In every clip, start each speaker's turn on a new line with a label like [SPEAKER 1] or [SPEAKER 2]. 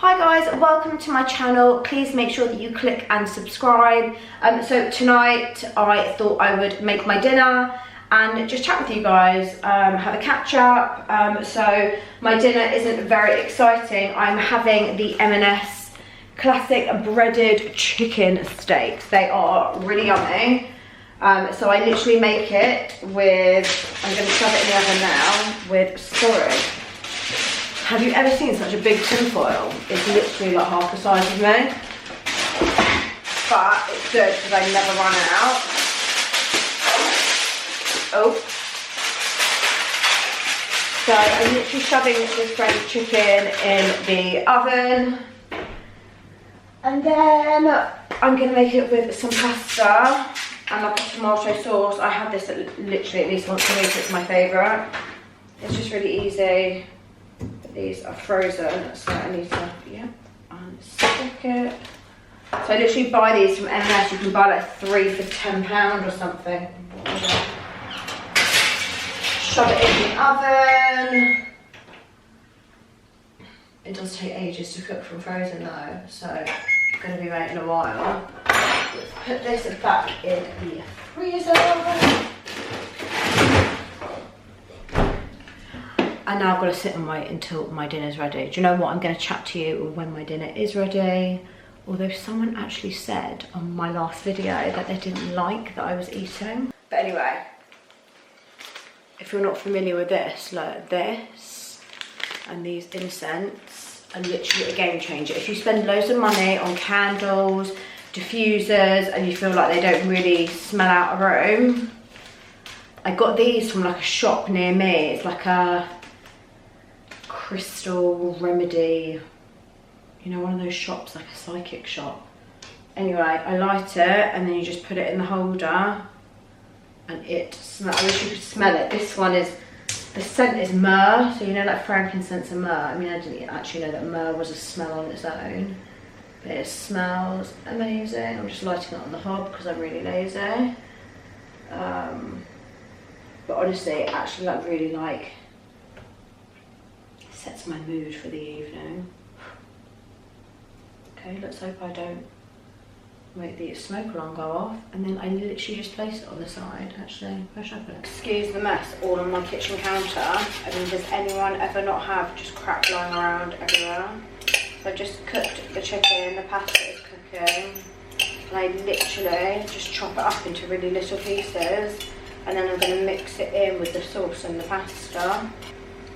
[SPEAKER 1] Hi guys, welcome to my channel. Please make sure that you click and subscribe. So tonight I thought I would make my dinner and just chat with you guys, have a catch up. So my dinner isn't very exciting. I'm having the M&S classic breaded chicken steaks. They are really yummy. So I literally make it with, I'm going to shove it in the oven now, with, sorry. Have you ever seen such a big tin foil? It's literally like half the size of me. But it's good because I never run out. Oh. So I'm literally shoving this breaded chicken in the oven. And then I'm going to make it with some pasta and like a tomato sauce. I have this literally at least once a week. It's my favourite. It's just really easy. These are frozen, so I need to, unstick it. So I literally buy these from M&S. You can buy like 3 for £10 or something. Shove it in the oven. It does take ages to cook from frozen though, so I'm going to be waiting a while. Let's put this back in the freezer. And now I've got to sit and wait until my dinner's ready. Do you know what? I'm going to chat to you when my dinner is ready. Although someone actually said on my last video that they didn't like that I was eating. But anyway, if you're not familiar with this, like this and these incense are literally a game changer. If you spend loads of money on candles, diffusers, and you feel like they don't really smell out a room, I got these from like a shop near me. It's like a crystal remedy, you know, one of those shops, like a psychic shop. Anyway, I light it and then you just put it in the holder and it smells. I wish you could smell it. This one is, the scent is myrrh, so you know, like frankincense and myrrh. I mean, I didn't actually know that myrrh was a smell on its own, but it smells amazing. I'm just lighting it on the hob because I'm really lazy. But honestly, it actually really sets my mood for the evening. Okay, let's hope I don't make the smoke alarm go off. And then I literally just place it on the side. Actually, where should I put it? Excuse the mess all on my kitchen counter. I mean, does anyone ever not have just crap lying around everywhere? So I've just cooked the chicken, the pasta is cooking. And I literally just chop it up into really little pieces. And then I'm going to mix it in with the sauce and the pasta.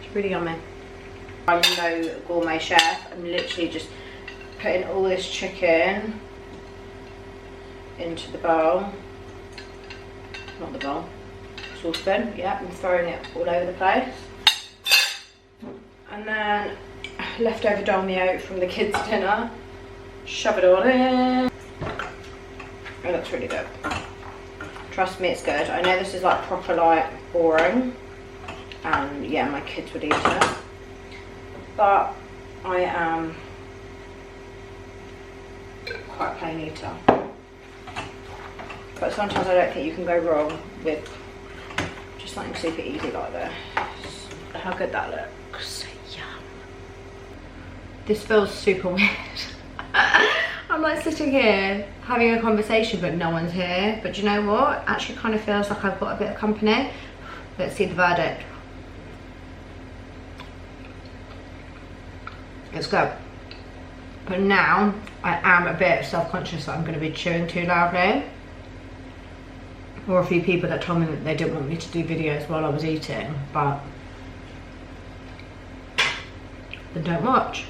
[SPEAKER 1] It's really yummy. I'm no gourmet chef. I'm literally just putting all this chicken into the bowl. Not the bowl. Saucepan. Yeah, I'm throwing it all over the place. And then leftover dolmio from the kids' dinner. Shove it all in. Oh, that's really good. Trust me, it's good. I know this is like proper like boring, and yeah, my kids would eat it, but I am quite a plain eater. But sometimes I don't think you can go wrong with just something super easy like this. Look how good that looks. Yum. This feels super weird. I'm like sitting here having a conversation but no one's here. But do you know what? It actually kind of feels like I've got a bit of company. Let's see the verdict. It's good. But now I am a bit self-conscious that I'm going to be chewing too loudly. Or a few people that told me that they didn't want me to do videos while I was eating, but then don't watch.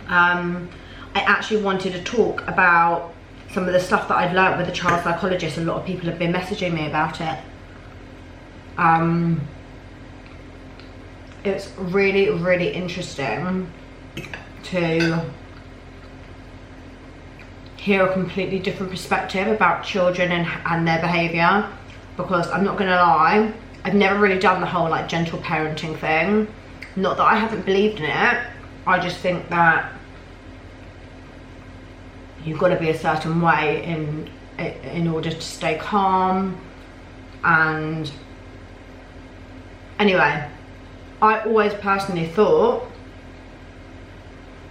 [SPEAKER 1] I actually wanted to talk about some of the stuff that I've learnt with the child psychologist. A lot of people have been messaging me about it. It's really, really interesting to hear a completely different perspective about children and their behaviour, because I'm not going to lie, I've never really done the whole like gentle parenting thing. Not that I haven't believed in it, I just think that you've got to be a certain way in order to stay calm. And anyway, I always personally thought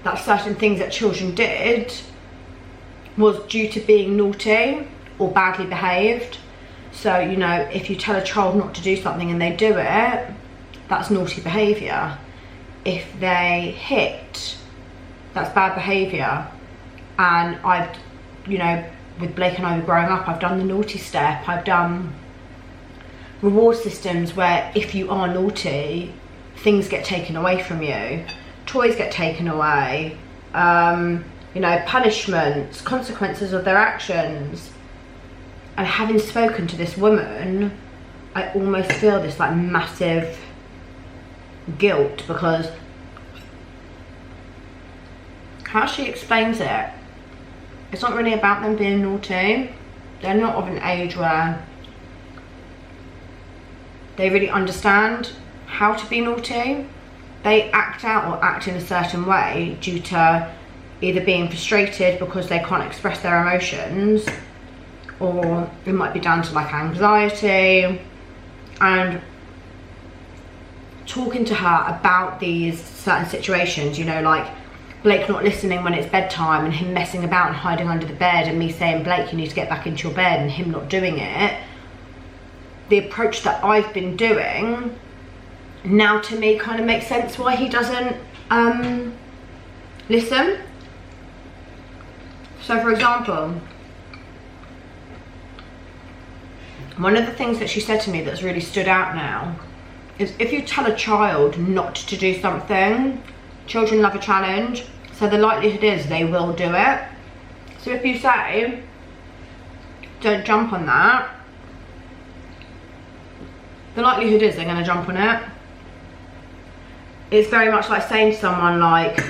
[SPEAKER 1] that certain things that children did was due to being naughty or badly behaved. So, you know, if you tell a child not to do something and they do it, that's naughty behaviour. If they hit, that's bad behaviour. And I've, you know, with Blake and I growing up, I've done the naughty step. I've done reward systems where if you are naughty, things get taken away from you. Toys get taken away, you know, punishments, consequences of their actions. And having spoken to this woman, I almost feel this like massive guilt, because how she explains it, it's not really about them being naughty. They're not of an age where they really understand how to be naughty. They act out or act in a certain way due to either being frustrated because they can't express their emotions, or it might be down to like anxiety. And talking to her about these certain situations, you know, like Blake not listening when it's bedtime and him messing about and hiding under the bed, and me saying, Blake, you need to get back into your bed, and him not doing it. The approach that I've been doing now to me kind of makes sense why he doesn't listen. So for example, one of the things that she said to me that's really stood out now is, if you tell a child not to do something, children love a challenge, so the likelihood is they will do it. So if you say, don't jump on that, the likelihood is they're going to jump on it. It's very much like saying to someone like,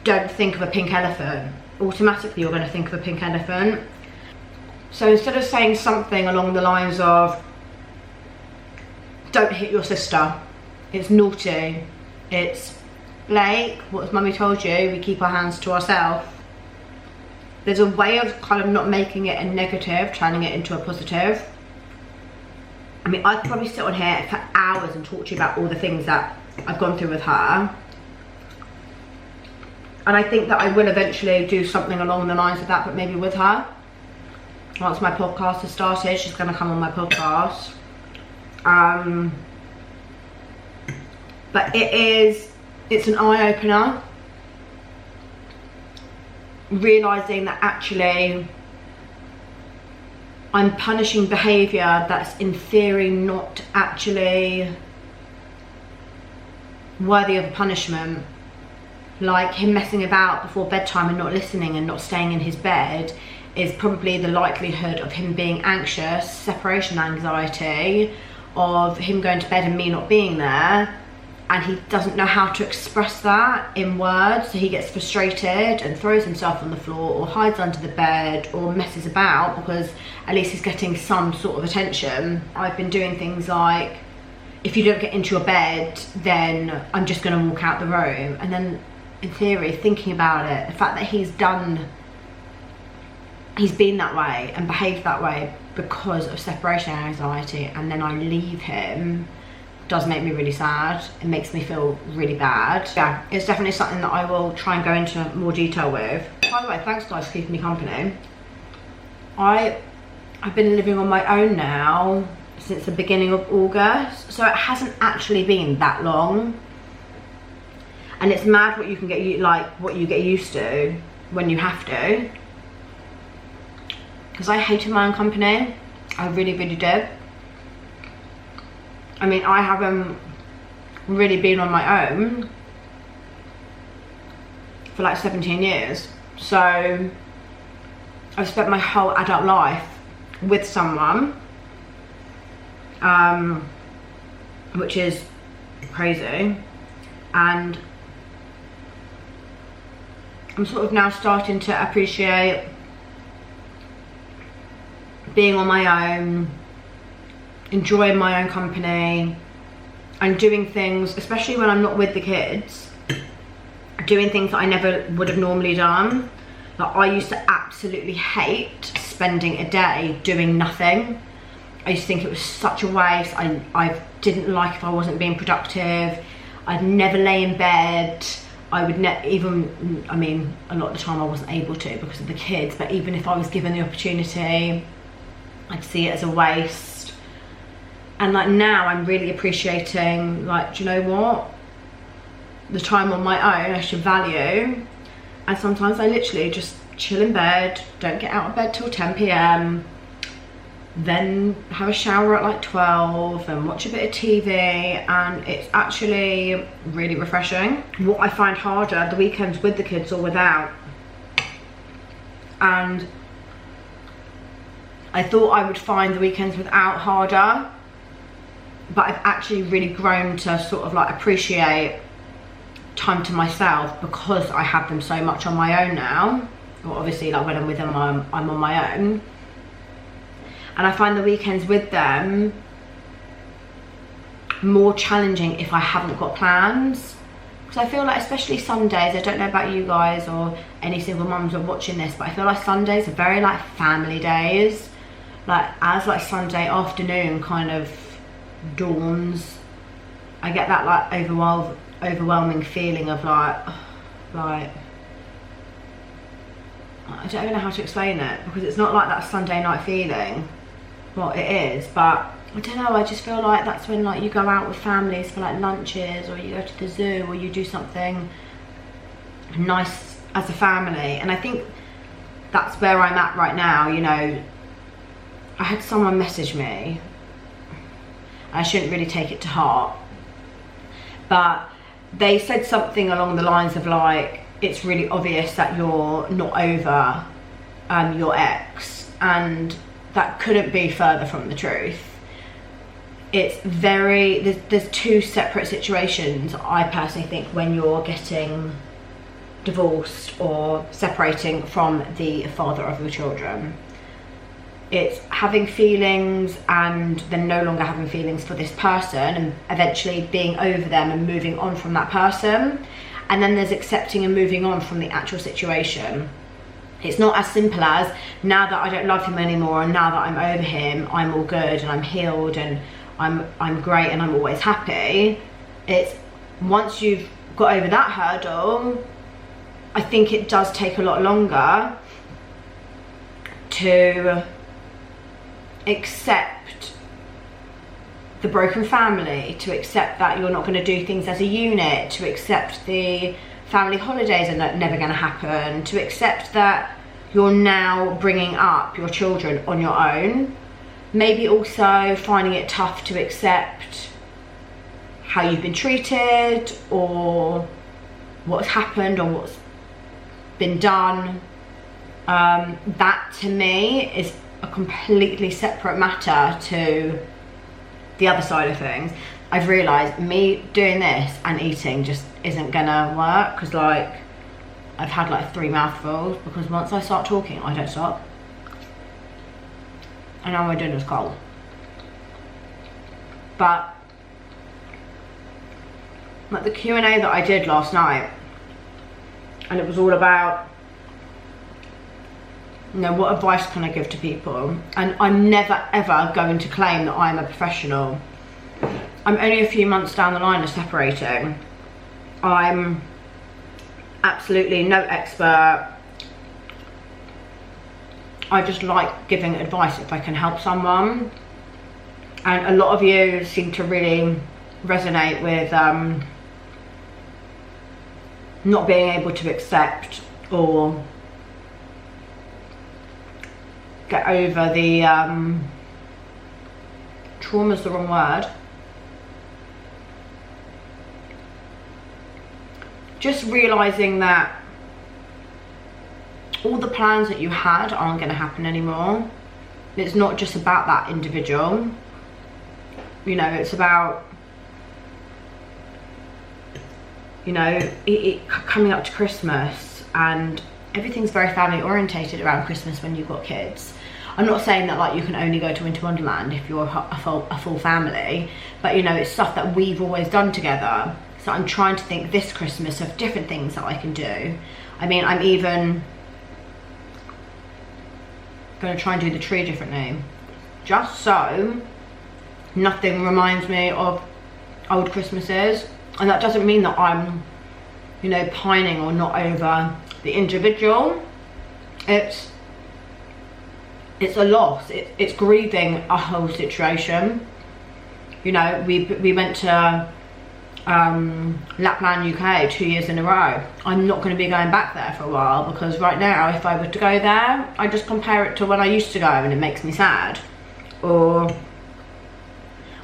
[SPEAKER 1] don't think of a pink elephant. Automatically you're going to think of a pink elephant. So instead of saying something along the lines of, don't hit your sister, it's naughty, it's, Blake, what has mummy told you, we keep our hands to ourselves. There's a way of kind of not making it a negative, turning it into a positive. I mean, I could probably sit on here for hours and talk to you about all the things that I've gone through with her. And I think that I will eventually do something along the lines of that, but maybe with her. Once my podcast has started, she's going to come on my podcast. But it's an eye-opener. Realising that actually I'm punishing behaviour that's in theory not actually worthy of a punishment. Like him messing about before bedtime and not listening and not staying in his bed is probably the likelihood of him being anxious, separation anxiety, of him going to bed and me not being there, and he doesn't know how to express that in words, so he gets frustrated and throws himself on the floor or hides under the bed or messes about because at least he's getting some sort of attention. I've been doing things like, if you don't get into your bed, then I'm just going to walk out the room. And then in theory, thinking about it, the fact that he's been that way and behaved that way because of separation anxiety, and then I leave him, does make me really sad. It makes me feel really bad. Yeah, it's definitely something that I will try and go into more detail with. By the way, thanks guys for keeping me company. I've been living on my own now since the beginning of August, so it hasn't actually been that long. And it's mad what you can get, what you get used to when you have to. Because I hated my own company. I really, really did. I mean, I haven't really been on my own for like 17 years. So I've spent my whole adult life with someone, which is crazy. And I'm sort of now starting to appreciate being on my own, enjoying my own company, and doing things, especially when I'm not with the kids, doing things that I never would have normally done. Like, I used to absolutely hate spending a day doing nothing. I used to think it was such a waste. I didn't like if I wasn't being productive. I'd never lay in bed. I would even, I mean, a lot of the time I wasn't able to because of the kids, but even if I was given the opportunity, I'd see it as a waste. And like now I'm really appreciating, like, do you know what? The time on my own I should value. And sometimes I literally just chill in bed, don't get out of bed till 10 p.m, then have a shower at like 12 and watch a bit of TV, and it's actually really refreshing. What I find harder, the weekends with the kids or without. And I thought I would find the weekends without harder, but I've actually really grown to sort of like appreciate time to myself because I have them so much on my own now. Well, obviously, like when I'm with them, I'm on my own. And I find the weekends with them more challenging if I haven't got plans. Because I feel like, especially Sundays, I don't know about you guys or any single mums who are watching this, but I feel like Sundays are very like family days. Like as like Sunday afternoon kind of dawns, I get that like overwhelming feeling of like I don't even know how to explain it, because it's not like that Sunday night feeling. Well, it is, but I don't know, I just feel like that's when like you go out with families for like lunches, or you go to the zoo, or you do something nice as a family. And I think that's where I'm at right now. You know, I had someone message me, I shouldn't really take it to heart, but they said something along the lines of like, it's really obvious that you're not over your ex, and that couldn't be further from the truth. It's very, there's two separate situations, I personally think, when you're getting divorced or separating from the father of your children. It's having feelings and then no longer having feelings for this person, and eventually being over them and moving on from that person. And then there's accepting and moving on from the actual situation. It's not as simple as, now that I don't love him anymore and now that I'm over him, I'm all good and I'm healed and I'm great and I'm always happy. It's once you've got over that hurdle, I think it does take a lot longer to accept the broken family, to accept that you're not going to do things as a unit, to accept the family holidays are never going to happen, to accept that you're now bringing up your children on your own. Maybe also finding it tough to accept how you've been treated, or what's happened, or what's been done. That to me is a completely separate matter to the other side of things. I've realised me doing this and eating just isn't gonna work, because like I've had like 3 mouthfuls, because once I start talking I don't stop. And now my dinner's cold. But like the Q&A that I did last night, and it was all about, you know, what advice can I give to people? And I'm never ever going to claim that I'm a professional. I'm only a few months down the line of separating. I'm absolutely no expert. I just like giving advice if I can help someone. And a lot of you seem to really resonate with not being able to accept or get over the trauma's the wrong word. Just realising that all the plans that you had aren't going to happen anymore. It's not just about that individual. You know, it's about, you know, coming up to Christmas, and everything's very family orientated around Christmas when you've got kids. I'm not saying that like you can only go to Winter Wonderland if you're a full family, but you know, it's stuff that we've always done together. So I'm trying to think this Christmas of different things that I can do. I mean, I'm even going to try and do the tree differently, just so nothing reminds me of old Christmases. And that doesn't mean that I'm you know, pining or not over the individual. It's a loss. It's grieving a whole situation. You know, we went to Lapland, UK 2 years in a row. I'm not going to be going back there for a while, because right now, if I were to go there, I just compare it to when I used to go and it makes me sad. Or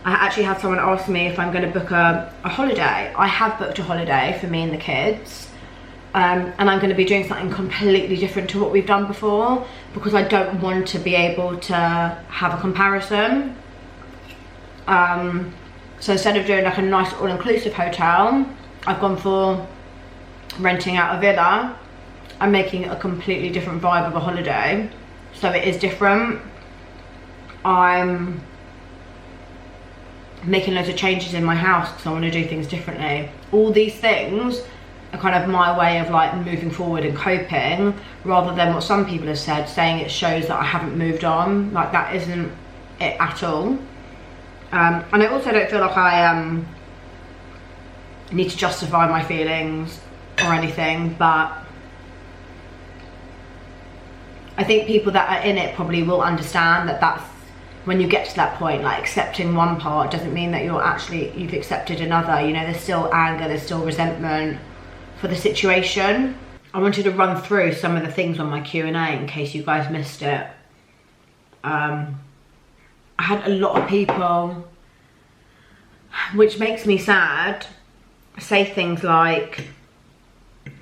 [SPEAKER 1] I actually had someone ask me if I'm going to book a holiday. I have booked a holiday for me and the kids, and I'm going to be doing something completely different to what we've done before, because I don't want to be able to have a comparison. So instead of doing like a nice all-inclusive hotel, I've gone for renting out a villa. I'm making it a completely different vibe of a holiday, so it is different. I'm making loads of changes in my house because I want to do things differently. All these things are kind of my way of like moving forward and coping, rather than what some people have said, saying it shows that I haven't moved on. Like, that isn't it at all. And I also don't feel like I need to justify my feelings or anything, but I think people that are in it probably will understand that that's when you get to that point. Like, accepting one part doesn't mean that you've accepted another. You know, there's still anger, there's still resentment for the situation. I wanted to run through some of the things on my Q&A in case you guys missed it. I had a lot of people, which makes me sad, say things like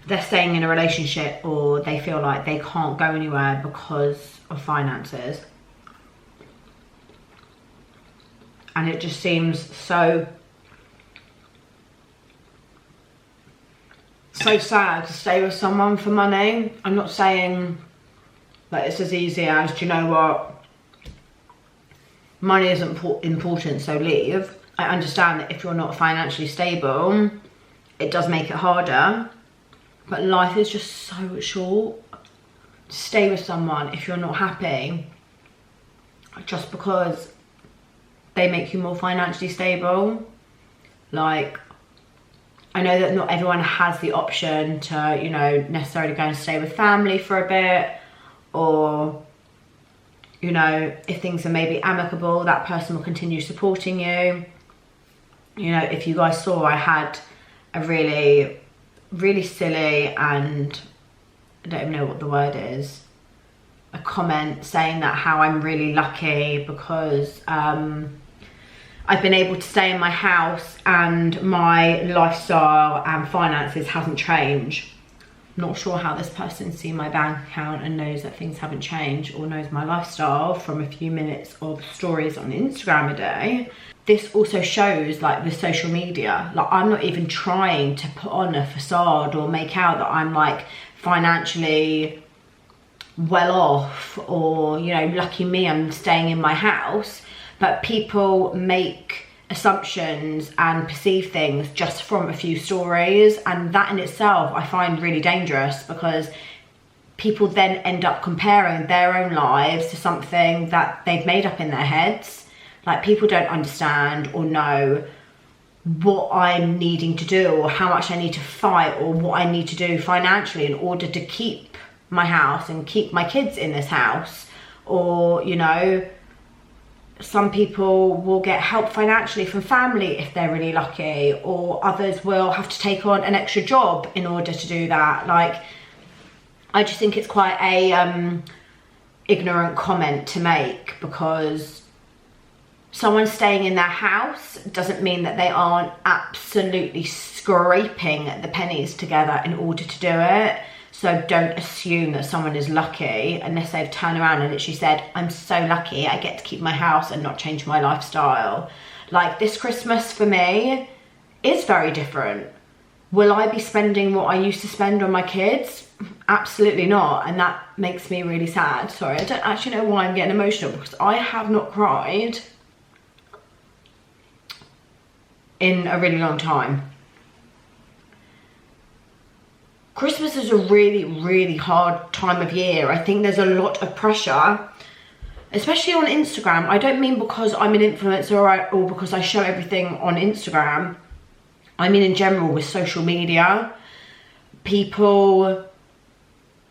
[SPEAKER 1] they're staying in a relationship or they feel like they can't go anywhere because of finances. And it just seems so sad to stay with someone for money. I'm not saying that it's as easy as, do you know what, money isn't important, so leave. I understand that if you're not financially stable, it does make it harder, but life is just so short. Stay with someone if you're not happy just because they make you more financially stable. Like, I know that not everyone has the option to, you know, necessarily go and stay with family for a bit, or, you know, if things are maybe amicable, that person will continue supporting you. You know, if you guys saw, I had a really, really silly, and I don't even know what the word is, a comment saying that how I'm really lucky because I've been able to stay in my house and my lifestyle and finances hasn't changed. Not sure how this person's seen my bank account and knows that things haven't changed, or knows my lifestyle from a few minutes of stories on Instagram a day. This also shows, like, with social media, like, I'm not even trying to put on a facade or make out that I'm like financially well off, or, you know, lucky me, I'm staying in my house. But people make assumptions and perceive things just from a few stories, and that in itself I find really dangerous, because people then end up comparing their own lives to something that they've made up in their heads. Like, people don't understand or know what I'm needing to do, or how much I need to fight, or what I need to do financially in order to keep my house and keep my kids in this house. Or, you know, some people will get help financially from family if they're really lucky, or others will have to take on an extra job in order to do that. Like, I just think it's quite a ignorant comment to make, because someone staying in their house doesn't mean that they aren't absolutely scraping the pennies together in order to do it. So don't assume that someone is lucky unless they've turned around and literally said, I'm so lucky I get to keep my house and not change my lifestyle. Like, this Christmas for me is very different. Will I be spending what I used to spend on my kids? Absolutely not. And that makes me really sad. Sorry, I don't actually know why I'm getting emotional, because I have not cried in a really long time. Christmas is a really, really hard time of year. I think there's a lot of pressure, especially on Instagram. I don't mean because I'm an influencer or because I show everything on Instagram. I mean in general with social media. people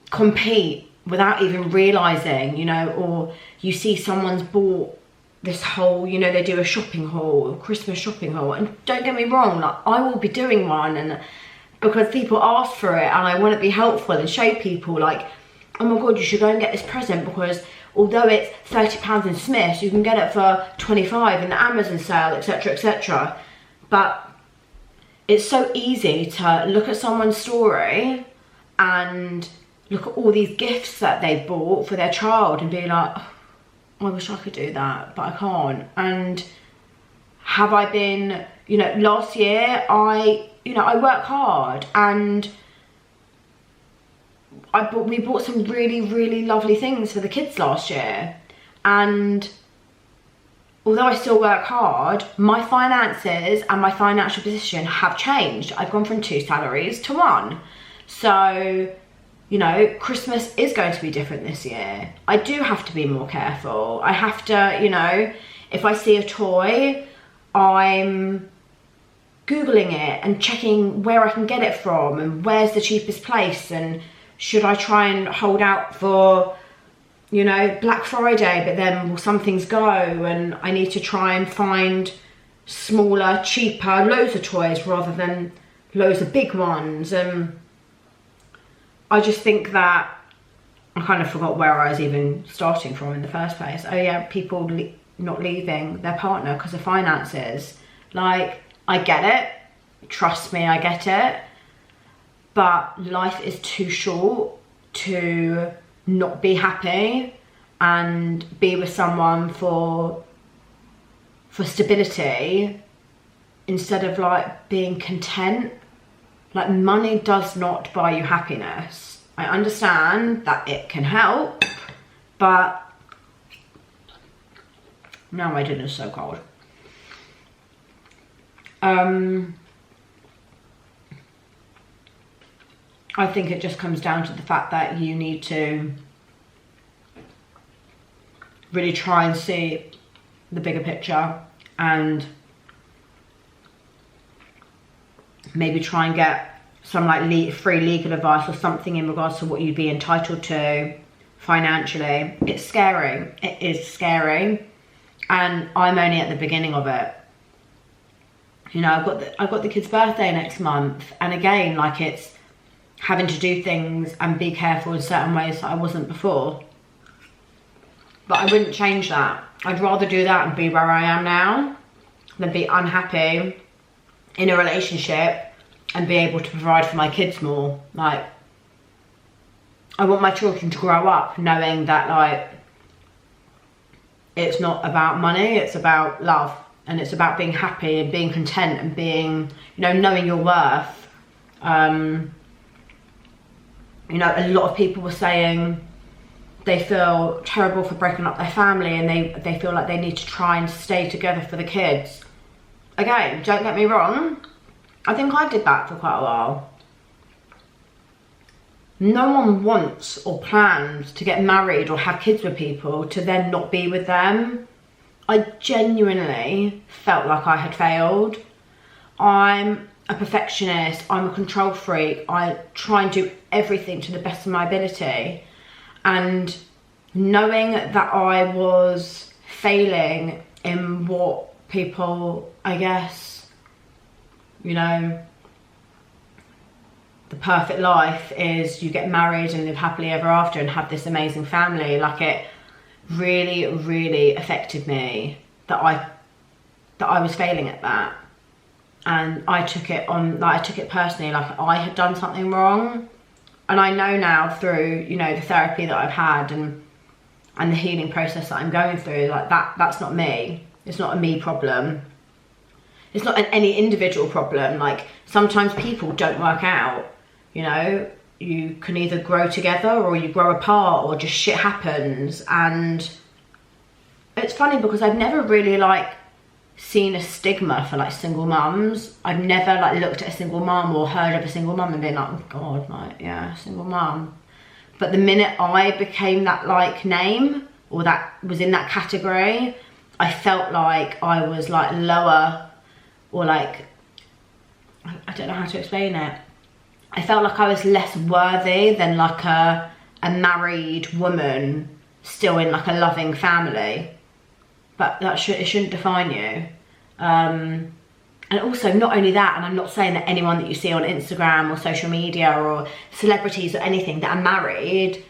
[SPEAKER 1] compete without even realizing, you know, or you see someone's bought this whole, you know, they do a shopping haul, Christmas shopping haul, and don't get me wrong, like I will be doing one, and because people ask for it and I want to be helpful and show people like, oh my god, you should go and get this present, because although it's £30 in Smiths, you can get it for 25 in the Amazon sale, etc, etc. But it's so easy to look at someone's story and look at all these gifts that they've bought for their child and be like, oh, I wish I could do that, but I can't. And have I been, you know, last year I work hard, and we bought some really, really lovely things for the kids last year. And although I still work hard, my finances and my financial position have changed. I've gone from 2 salaries to 1. So, you know, Christmas is going to be different this year. I do have to be more careful. I have to, you know, if I see a toy, I'm Googling it and checking where I can get it from and where's the cheapest place, and should I try and hold out for, you know, Black Friday, but then will some things go, and I need to try and find smaller, cheaper, loads of toys rather than loads of big ones. And I just think that I kind of forgot where I was even starting from in the first place. Oh yeah, people not leaving their partner because of finances. Like, I get it. Trust me, I get it. But life is too short to not be happy and be with someone for stability instead of like being content. Like, money does not buy you happiness. I understand that it can help, but now my dinner's so cold. I think it just comes down to the fact that you need to really try and see the bigger picture, and maybe try and get some like free legal advice or something in regards to what you'd be entitled to financially. It's scary. It is scary, and I'm only at the beginning of it. You know, I've got the kid's birthday next month, and again, like, it's having to do things and be careful in certain ways that I wasn't before. But I wouldn't change that. I'd rather do that and be where I am now than be unhappy in a relationship and be able to provide for my kids more. Like, I want my children to grow up knowing that, like, it's not about money, it's about love, and it's about being happy and being content and being, you know, knowing your worth. You know, a lot of people were saying they feel terrible for breaking up their family, and they feel like they need to try and stay together for the kids. Again, don't get me wrong, I think I did that for quite a while. No one wants or plans to get married or have kids with people to then not be with them. I genuinely felt like I had failed. I'm a perfectionist, I'm a control freak, I try and do everything to the best of my ability. And knowing that I was failing in what people, I guess, you know, the perfect life is you get married and live happily ever after and have this amazing family, like, it really, really affected me that I was failing at that. And I took it on, like, I took it personally, like I had done something wrong. And I know now through, you know, the therapy that I've had and the healing process that I'm going through, like, that's not me. It's not a me problem. It's not any individual problem. Like, sometimes people don't work out, you know. You can either grow together or you grow apart, or just shit happens. And it's funny because I've never really, like, seen a stigma for, like, single mums. I've never, like, looked at a single mum or heard of a single mum and been like, oh god, like, yeah, single mum. But the minute I became that, like, name, or that was in that category, I felt like I was, like, lower, or, like, I don't know how to explain it. I felt like I was less worthy than like a married woman still in like a loving family. But that it shouldn't define you. And also, not only that, and I'm not saying that anyone that you see on Instagram or social media or celebrities or anything that are married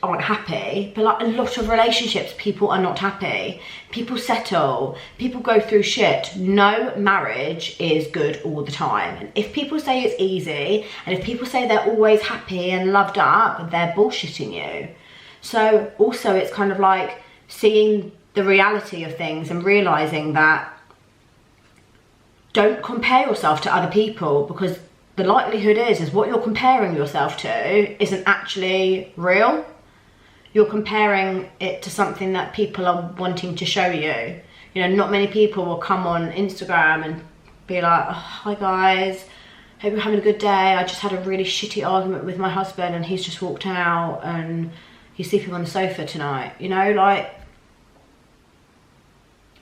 [SPEAKER 1] aren't happy, but like a lot of relationships, people are not happy. People settle, people go through shit. No marriage is good all the time. And if people say it's easy, and if people say they're always happy and loved up, they're bullshitting you. So also it's kind of like seeing the reality of things and realizing that don't compare yourself to other people, because the likelihood is what you're comparing yourself to isn't actually real. You're comparing it to something that people are wanting to show you. You know, not many people will come on Instagram and be like, oh, hi guys, hope you're having a good day. I just had a really shitty argument with my husband and he's just walked out and he's sleeping on the sofa tonight. You know, like,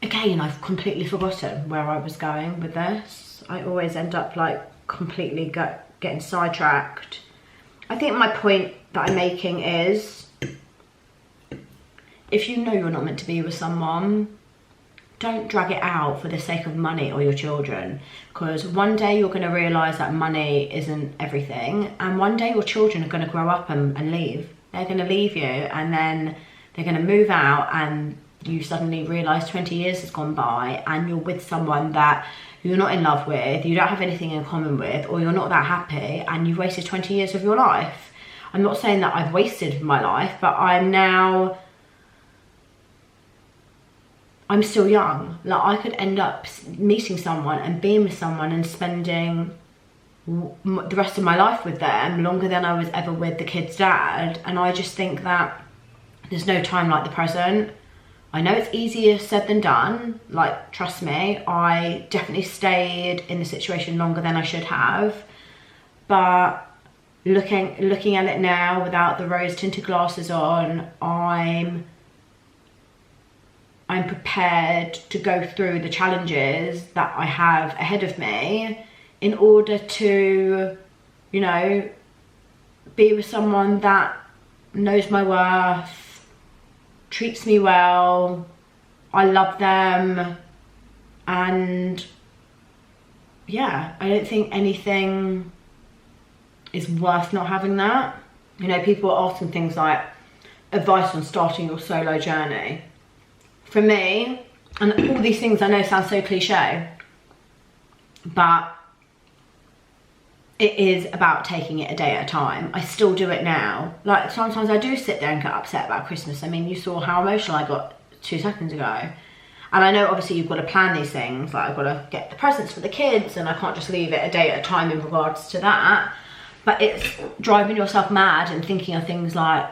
[SPEAKER 1] again, I've completely forgotten where I was going with this. I always end up like completely getting sidetracked. I think my point that I'm making is, if you know you're not meant to be with someone, don't drag it out for the sake of money or your children, because one day you're going to realise that money isn't everything, and one day your children are going to grow up and leave. They're going to leave you, and then they're going to move out, and you suddenly realise 20 years has gone by and you're with someone that you're not in love with, you don't have anything in common with, or you're not that happy, and you've wasted 20 years of your life. I'm not saying that I've wasted my life, but I'm still young. Like, I could end up meeting someone and being with someone and spending the rest of my life with them, longer than I was ever with the kid's dad. And I just think that there's no time like the present. I know it's easier said than done. Like, trust me, I definitely stayed in the situation longer than I should have. But looking at it now without the rose tinted glasses on, I'm prepared to go through the challenges that I have ahead of me in order to, you know, be with someone that knows my worth, treats me well, I love them, and yeah, I don't think anything is worth not having that. You know, people are asking things like advice on starting your solo journey. For me, and all these things I know sound so cliche, but it is about taking it a day at a time. I still do it now. Like, sometimes I do sit there and get upset about Christmas. I mean, you saw how emotional I got 2 seconds ago. And I know obviously you've got to plan these things, like I've got to get the presents for the kids and I can't just leave it a day at a time in regards to that. But it's driving yourself mad and thinking of things like,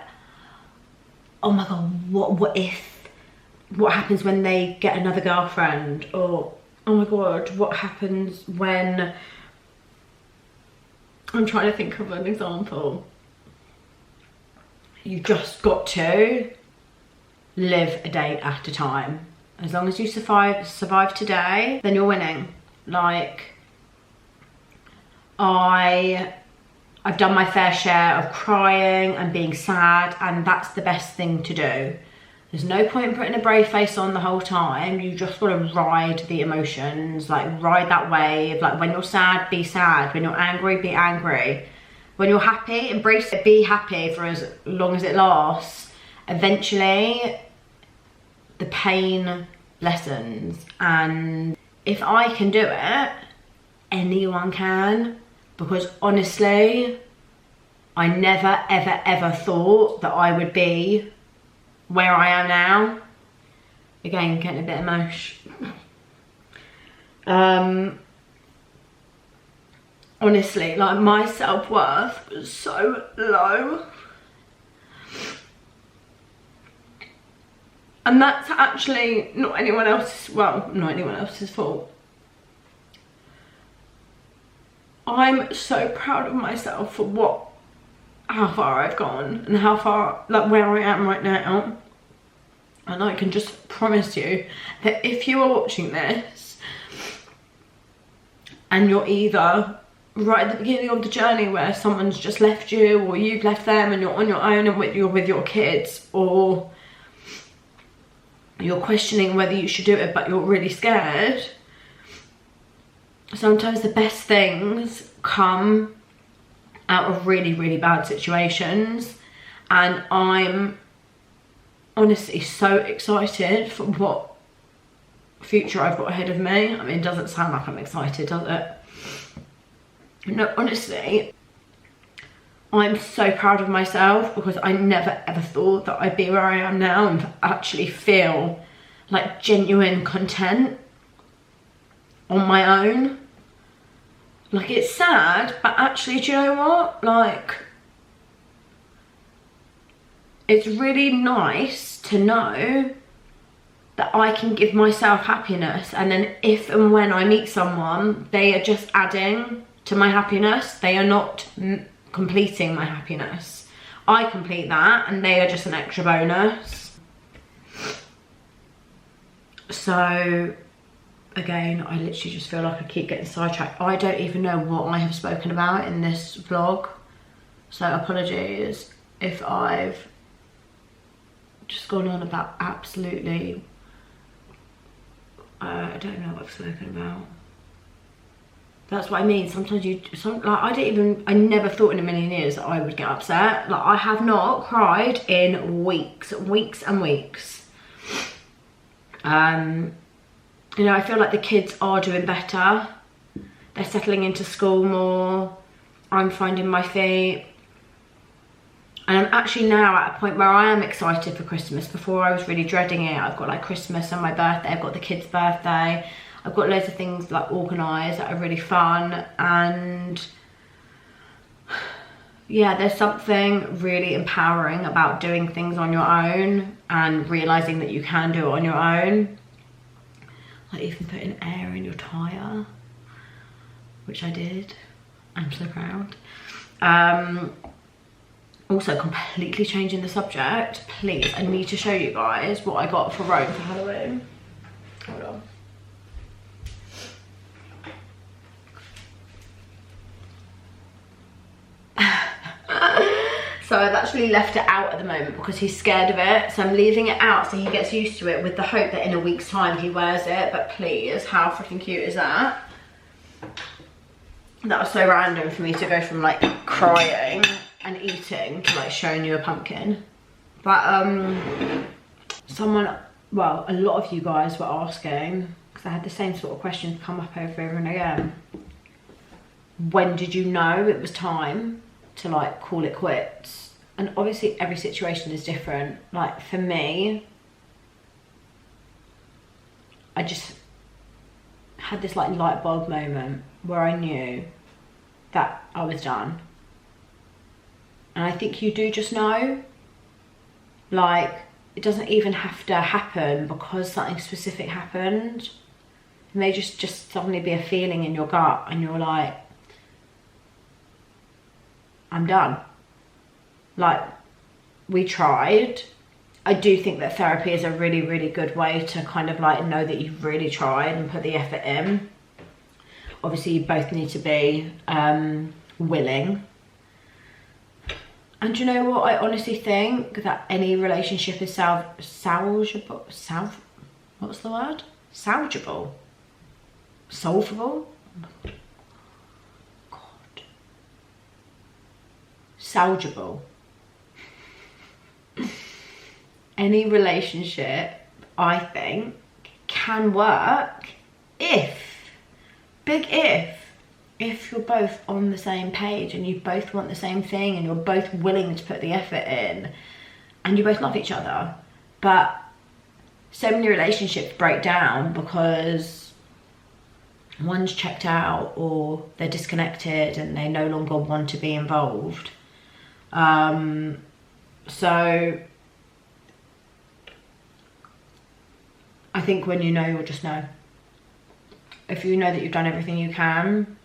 [SPEAKER 1] oh my God, what happens when they get another girlfriend? Or, oh my God, what happens when... I'm trying to think of an example. You just got to live a day at a time. As long as you survive today, then you're winning. Like, I've done my fair share of crying and being sad, and that's the best thing to do. There's no point in putting a brave face on the whole time. You just got to ride the emotions, like ride that wave. Like, when you're sad, be sad. When you're angry, be angry. When you're happy, embrace it, be happy for as long as it lasts. Eventually, the pain lessens. And if I can do it, anyone can. Because honestly, I never, ever, ever thought that I would be where I am now. Again, getting a bit emotional. Honestly, like, my self-worth was so low. And that's actually not anyone else's, well, not anyone else's fault. I'm so proud of myself for how far I've gone and how far, like, where I am right now. And I can just promise you that if you are watching this and you're either right at the beginning of the journey where someone's just left you, or you've left them and you're on your own and you're with your kids, or you're questioning whether you should do it but you're really scared. Sometimes the best things come out of really, really bad situations, and I'm honestly so excited for what future I've got ahead of me. I mean, it doesn't sound like I'm excited, does it? No, honestly, I'm so proud of myself because I never ever thought that I'd be where I am now and actually feel like genuine content on my own. Like, it's sad, but actually, do you know what? Like, it's really nice to know that I can give myself happiness, and then if and when I meet someone, they are just adding to my happiness. They are not completing my happiness. I complete that and they are just an extra bonus. So again, I literally just feel like I keep getting sidetracked. I don't even know what I have spoken about in this vlog, so apologies if I've just gone on about absolutely I don't know what I've spoken about. That's what I mean. Sometimes I never thought in a million years that I would get upset. Like, I have not cried in weeks and weeks. You know, I feel like the kids are doing better. They're settling into school more. I'm finding my feet. And I'm actually now at a point where I am excited for Christmas. Before, I was really dreading it. I've got like Christmas and my birthday. I've got the kids' birthday. I've got loads of things like organised that are really fun. And yeah, there's something really empowering about doing things on your own and realising that you can do it on your own. Like even putting air in your tyre, which I did. I'm so proud. Also, completely changing the subject, please, I need to show you guys what I got for Rome for Halloween. Hold on. So I've actually left it out at the moment because he's scared of it. So I'm leaving it out so he gets used to it, with the hope that in a week's time he wears it. But please, how freaking cute is that? That was so random for me to go from like crying and eating to like showing you a pumpkin. But someone, well, a lot of you guys were asking, because I had the same sort of questions come up over and again. When did you know it was time to like call it quits? And obviously every situation is different. Like for me, I just had this like light bulb moment where I knew that I was done. And I think you do just know. Like, it doesn't even have to happen because something specific happened. It may just suddenly be a feeling in your gut and you're like, I'm done. Like, we tried. I do think that therapy is a really, really good way to kind of like know that you've really tried and put the effort in. Obviously, you both need to be willing. And you know what? I honestly think that any relationship is salvageable. What's the word? Salvageable. Solvable? God. Salvageable. Any relationship, I think, can work if, big if you're both on the same page and you both want the same thing and you're both willing to put the effort in and you both love each other. But so many relationships break down because one's checked out or they're disconnected and they no longer want to be involved. So I think when you know, you'll just know. If you know that you've done everything you can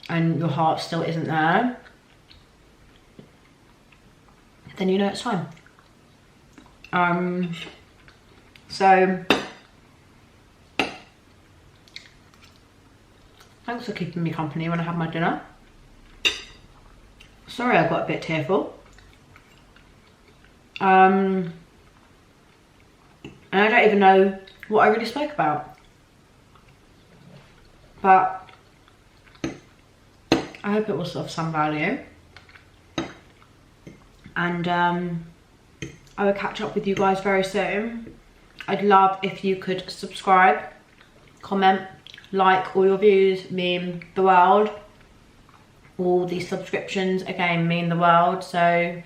[SPEAKER 1] and your heart still isn't there, then you know it's time. So thanks for keeping me company when I have my dinner. Sorry, I got a bit tearful. And I don't even know what I really spoke about. But I hope it was of some value. And I will catch up with you guys very soon. I'd love if you could subscribe, comment, like. All your views mean the world. All these subscriptions again mean the world. So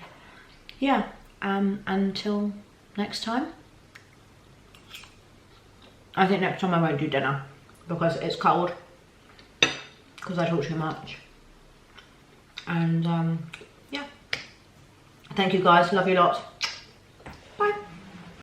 [SPEAKER 1] yeah, until next time. I think next time I won't do dinner because it's cold, because I talk too much. And yeah, thank you guys, love you lots, bye.